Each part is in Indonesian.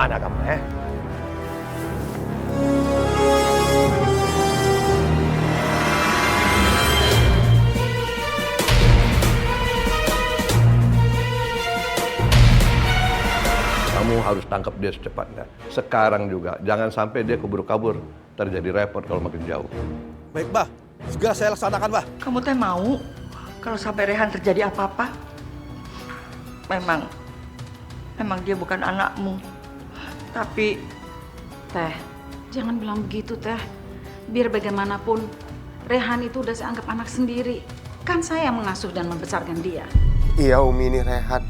mana kamu, eh? Kamu harus tangkap dia secepatnya. Sekarang juga. Jangan sampai dia kabur-kabur. Terjadi repot kalau makin jauh. Baik, Bah. Segera saya laksanakan, Bah. Kamu teh mau kalau sampai Rehan terjadi apa-apa? Memang dia bukan anakmu. Tapi Teh, jangan bilang begitu, Teh. Biar bagaimanapun, Rehan itu udah saya anggap anak sendiri. Kan saya yang mengasuh dan membesarkan dia. Iya, Umi, ini Rehan.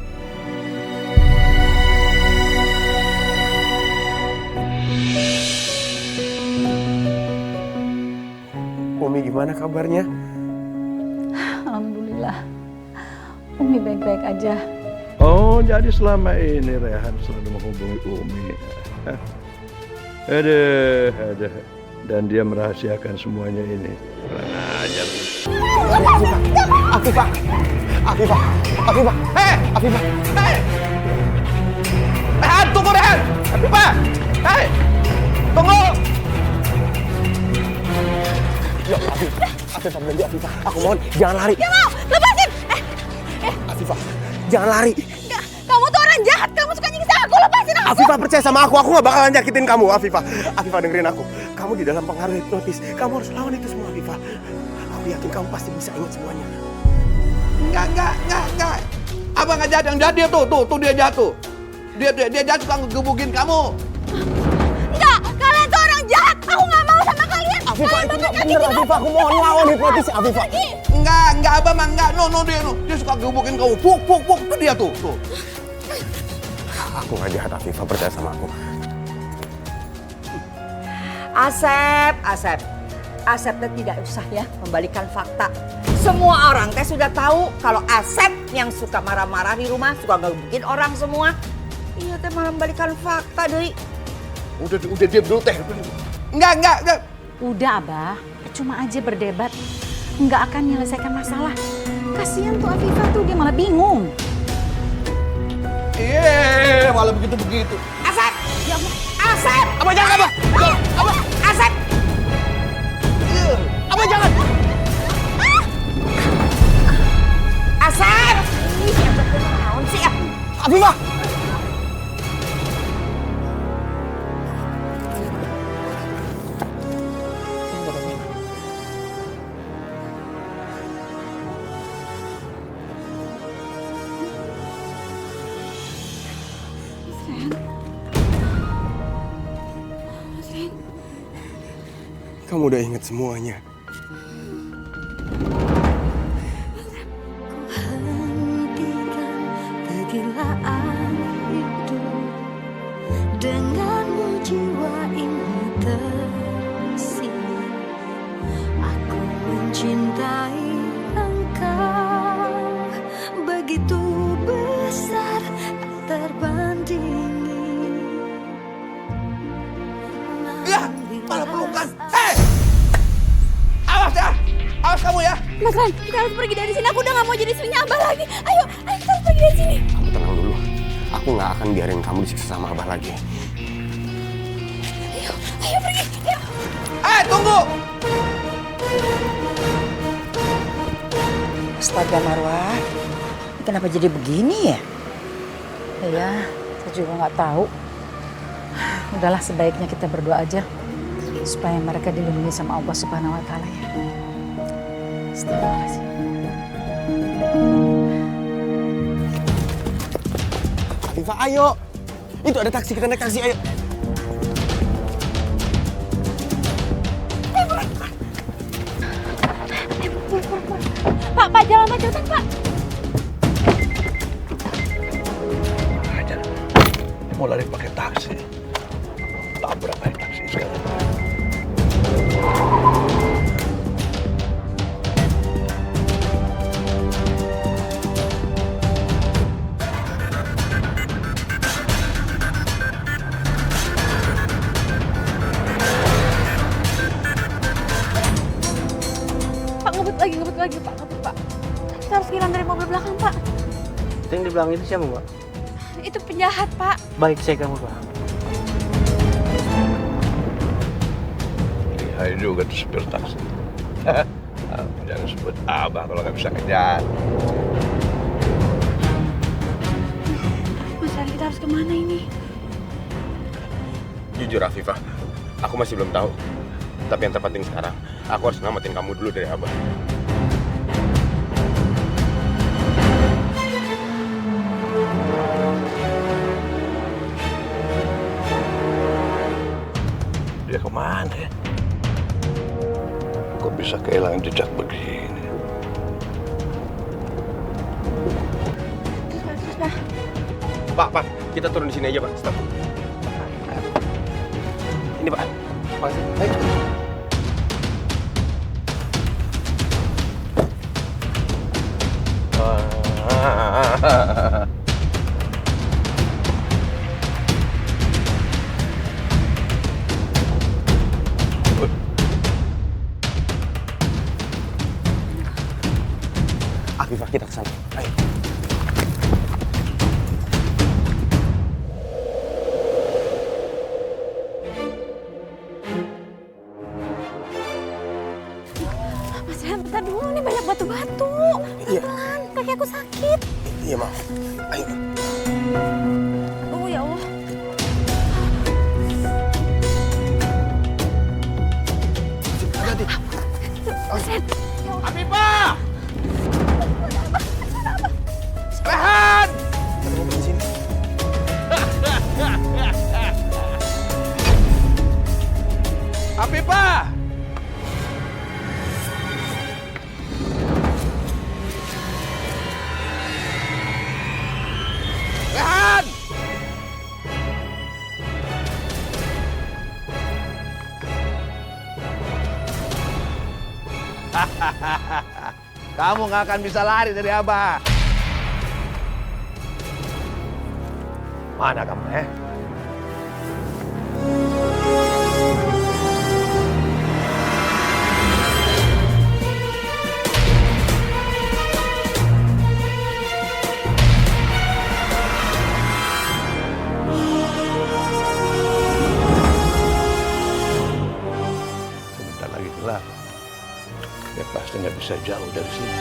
Umi, gimana kabarnya? Alhamdulillah. Umi baik-baik aja. Oh, jadi selama ini Rehan selalu menghubungi Umi. Aduh. Dan dia merahasiakan semuanya ini. Kurang ajar. Afifah! Hei! Afifah! Hei! Rehan, tunggu Rehan! Afifah! Hei! Tunggu! Ya, Afifah berhenti, Afifah. Aku mohon, jangan lari. Gak mau, lepasin! Afifah, jangan lari. Enggak, kamu tuh orang jahat, kamu suka nyiksa aku, lepasin aku! Afifah percaya sama aku gak bakalan nyakitin kamu, Afifah. Afifah dengerin aku. Kamu di dalam pengaruh hipnotis. Kamu harus lawan itu semua, Afifah. Aku yakin kamu pasti bisa ingat semuanya. Enggak. Abang nggak jahat, yang jahat dia tuh dia jatuh. Dia jatuh suka ngegebukin kamu. Enggak, kalian tuh orang jahat, aku gak mau sama kalian! Afifah, itu gak bener, Afifah. Aku mohon lawan hipnotis, Afifah. Enggak, Abang mah enggak. Dia suka gebukin kamu. Puk, itu dia tuh. Aku gak jahat, Afifah. Percaya sama aku. Asep teh tidak usah ya membalikan fakta. Semua orang teh sudah tahu kalau Asep yang suka marah-marah di rumah, suka ngegebukin orang semua. Iya teh malah membalikan fakta deui. Udah diam dulu teh. Enggak. Udah, Abah. Cuma aja berdebat. Nggak akan menyelesaikan masalah. Kasihan tuh Afifah tuh, dia malah bingung. Iya, malah begitu. Asep! Ya ampun, Asep! Apa jangan, Abang? Apa? Asep! Apa jangan? Asep! Ih, Asep tuh naon sih ya? Afifah! Kamu udah ingat semuanya. Hentikan kegilaan hidup, denganmu jiwa ini tersirat. Aku mencintai engkau begitu besar, tak terbandingi. Ya, malah pelukan. Hei! Awas kamu ya. Mas Ran, kita harus pergi dari sini. Aku udah gak mau jadi istrinya Abah lagi. Ayo kita harus pergi dari sini. Kamu tenang dulu. Aku gak akan biarin kamu disiksa sama Abah lagi. Ayo pergi. Ayo. Tunggu. Astaga Marwah, kenapa jadi begini ya? Ya, saya juga nggak tahu. Udahlah, sebaiknya kita berdoa aja supaya mereka dilindungi sama Allah Subhanahu wa Ta'ala ya. Astagfirullahaladzim. Afifah, ayo. Itu ada taksi, kita naik taksi, ayo. Pak, jalan cepetan, Pak. Ajar. Mau lari pakai taksi. Tabrak naik taksi sekarang. Pak, ngebut lagi, Pak. Ngebut, Pak. Kita harus ngilang dari mobil belakang, Pak. Itu yang di belakang itu siapa, Mbak? Itu penjahat, Pak. Baik, saya kamu, Pak. Hai juga tuh supir taksi. Jangan sebut abah kalau nggak bisa ngejar. Mas Ren, kita harus kemana ini? Jujur Afifah, aku masih belum tahu. Tapi yang terpenting sekarang, aku harus nyelamatin kamu dulu dari Abah. Dia kemana ya? Kok bisa kehilangan jejak begini? Pak, kita turun di sini aja, Pak. Stop. Ini, Pak. Makasih. Ayo. Afifah, kita kesana. Ayo. Mas Ren, bentar dulu, ini banyak batu-batu. Iya. Pelan, kaki aku sakit. Iya, maaf. Ayo. Oh ya Allah. Hati-hati. Mas Ren, Afifah! Rehan! Kita mau di sini. Afifah! Rehan! Kamu nggak akan bisa lari dari Abah. Mana kamu, eh? Sebentar lagi gelap. Ya pasti nggak bisa jauh dari sini.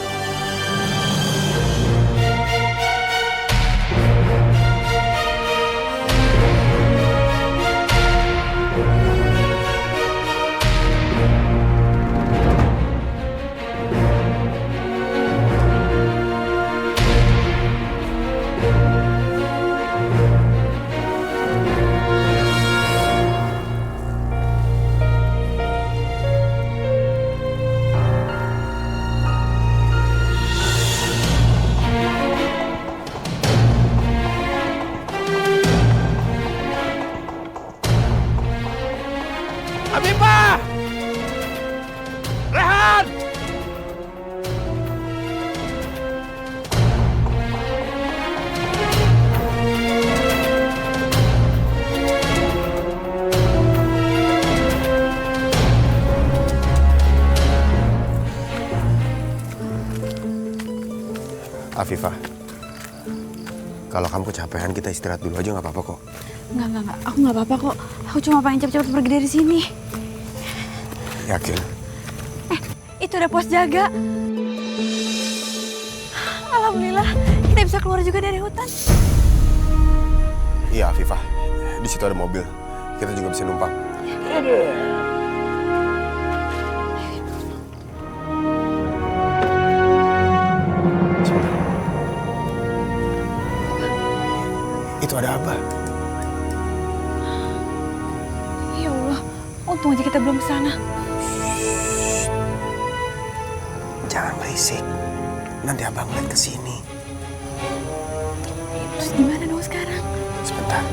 Afifah! Rehan! Afifah, kalau kamu kecapean, kita istirahat dulu aja nggak apa-apa kok. enggak. Aku nggak apa-apa kok. Aku cuma pengen cepet-cepet pergi dari sini. Yakin? Itu ada pos jaga. Alhamdulillah, kita bisa keluar juga dari hutan. Iya, Afifah. Di situ ada mobil. Kita juga bisa numpang. Itu ada apa? Ya Allah, untung aja kita belum ke sana. Jangan berisik. Nanti abang lihat ke sini. Terus gimana dong sekarang? Sebentar.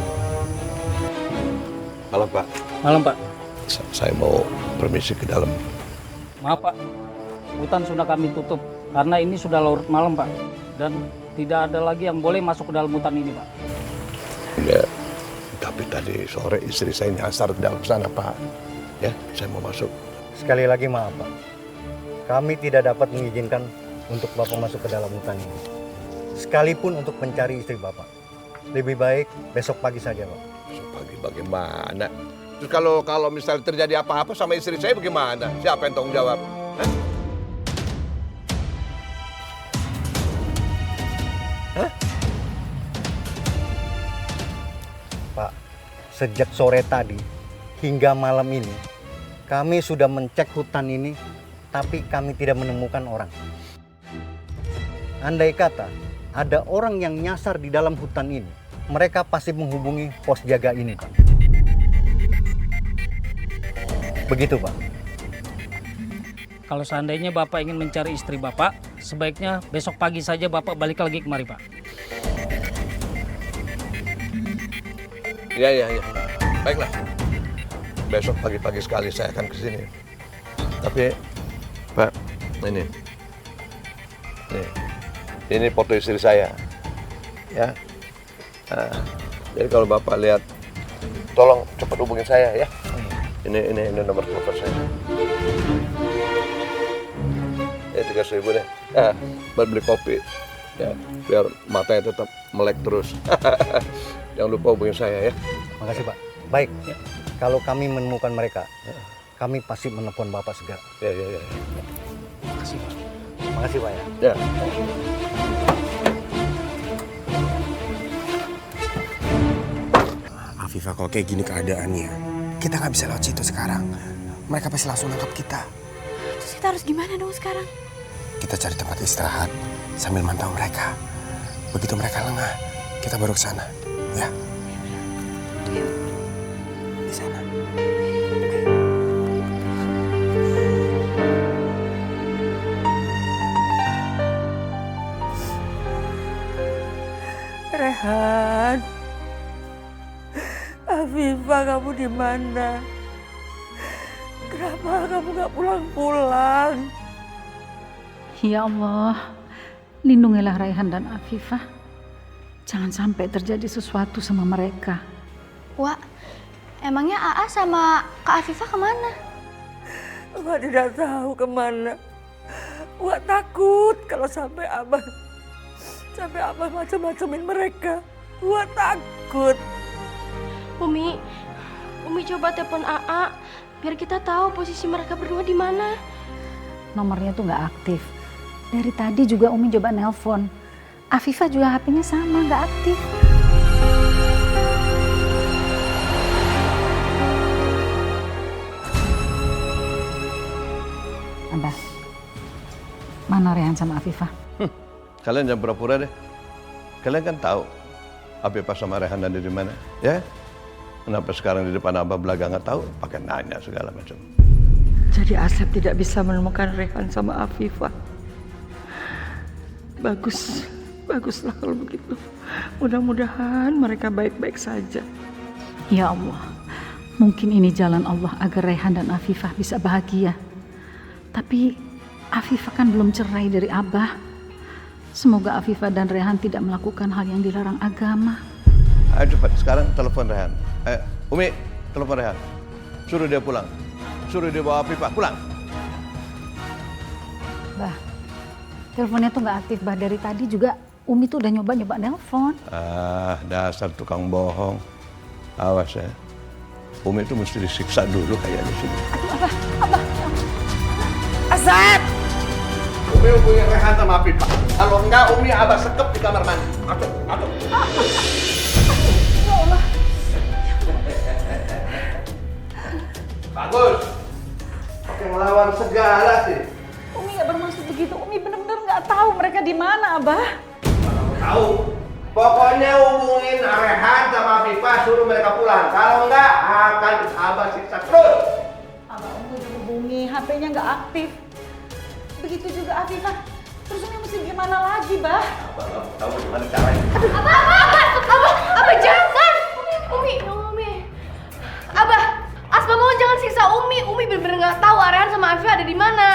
Malam, Pak. Malam, Pak. Saya mau permisi ke dalam. Maaf, Pak. Hutan sudah kami tutup karena ini sudah larut malam, Pak. Dan tidak ada lagi yang boleh masuk ke dalam hutan ini, Pak. Ya, tapi tadi sore istri saya nyasar ke dalam sana, Pak. Ya, saya mau masuk. Sekali lagi maaf, Pak. Kami tidak dapat mengizinkan untuk Bapak masuk ke dalam hutan ini. Sekalipun untuk mencari istri Bapak. Lebih baik besok pagi saja, Pak. Besok pagi bagaimana? Terus kalau misalnya terjadi apa-apa sama istri saya bagaimana? Siapa yang tanggung jawab? Hah? Hah? Pak, sejak sore tadi hingga malam ini, kami sudah mencek hutan ini, tapi kami tidak menemukan orang. Andai kata ada orang yang nyasar di dalam hutan ini, mereka pasti menghubungi pos jaga ini, Pak. Begitu, Pak. Kalau seandainya Bapak ingin mencari istri Bapak, sebaiknya besok pagi saja Bapak balik lagi kemari, Pak. Iya. Baiklah. Besok pagi-pagi sekali saya akan ke sini. Tapi, Pak, ini. Ini foto istri saya. Ya. Nah, jadi kalau Bapak lihat, tolong cepat hubungin saya ya. Ini nomor telepon saya. Ya 3.000 deh. Buat beli kopi. Ya, biar matanya tetap melek terus. Jangan lupa hubungin saya ya. Makasih, Pak. Baik. Kalau kami menemukan mereka, kami pasti menelpon Bapak segera. Ya. Makasih, Pak. Makasih, Pak ya. Ya. Afifah, kalau kayak gini keadaannya, kita nggak bisa lewat situ sekarang. Mereka pasti langsung nangkap kita. Terus kita harus gimana dong sekarang? Kita cari tempat istirahat sambil mantau mereka. Begitu mereka lengah, kita baru ke sana. Ya. Di sana. Rehan, Afifah, kamu di mana? Kenapa kamu nggak pulang-pulang? Ya Allah, lindungilah Raihan dan Afifah. Jangan sampai terjadi sesuatu sama mereka. Wak, emangnya AA sama Kak Afifah kemana? Wak tidak tahu kemana. Wak takut kalau sampai Abah macam-macamin mereka. Wak takut. Umi coba telepon AA biar kita tahu posisi mereka berdua di mana. Nomornya tuh nggak aktif. Dari tadi juga Umi coba nelpon. Afifah juga HP-nya sama, nggak aktif. Abah, mana Rehan sama Afifah? Kalian jangan pura-pura deh. Kalian kan tahu Afifah sama Rehan ada di mana, ya? Kenapa sekarang di depan Abah belaga nggak tahu? Pakai nanya segala macam. Jadi Asep tidak bisa menemukan Rehan sama Afifah. Baguslah kalau begitu. Mudah-mudahan mereka baik-baik saja. Ya Allah, mungkin ini jalan Allah agar Rehan dan Afifah bisa bahagia. Tapi Afifah kan belum cerai dari Abah. Semoga Afifah dan Rehan tidak melakukan hal yang dilarang agama. Ayo cepat, sekarang telepon Rehan. Umi, telepon Rehan. Suruh dia pulang. Suruh dia bawa Afifah pulang. Bah, teleponnya tuh nggak aktif, Bah. Dari tadi juga Umi tuh udah nyoba nelpon. Dasar tukang bohong. Awas ya. Umi itu mesti disiksa dulu kayaknya sih. Aduh, Abah. Asep! Umi hubungi Rehan sama Afifah. Kalau enggak, Umi Abah sekep di kamar mandi. Aduh. Ya Allah. Bagus. Pakai ngelawan segala sih. Umi nggak bermaksud begitu. Umi benar-benar nggak tahu mereka di mana, Abah. Tahu. Pokoknya hubungin Rehan sama Afifah, suruh mereka pulang. Kalau enggak, akan Abah siksa terus. Abah, Umi udah hubungi, HP-nya nggak aktif. Begitu juga Afifah. Terus Umi mesti gimana lagi, Bah? Abah tahu gimana caranya. Abah jangan! Umi. Abah, Asma mohon jangan siksa Umi. Umi bener-bener nggak tahu Rehan sama Afifah ada di mana.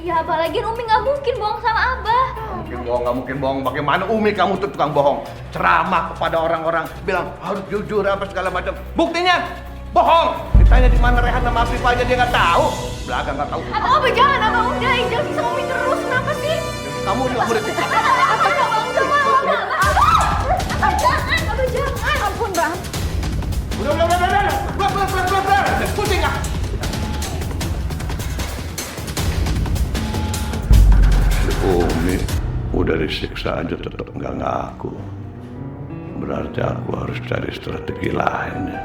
Ya Abah, lagian Umi nggak mungkin bohong sama Abah. Nggak mungkin bohong. Bagaimana Umi kamu tuh tukang bohong? Ceramah kepada orang-orang, bilang harus jujur apa segala macam. Buktinya bohong. Ditanya di mana Rehan sama Afifah aja dia nggak tahu. Belakang nggak tahu. Abah jangan, Abah udah. Jangan siksa Umi terus. Kenapa sih? Kamu juga murid kita. Abah jangan. Ampun, Bah. Udah. Pusing ah. Si Umi udah disiksa aja tetap nggak ngaku. Berarti aku harus cari strategi lain.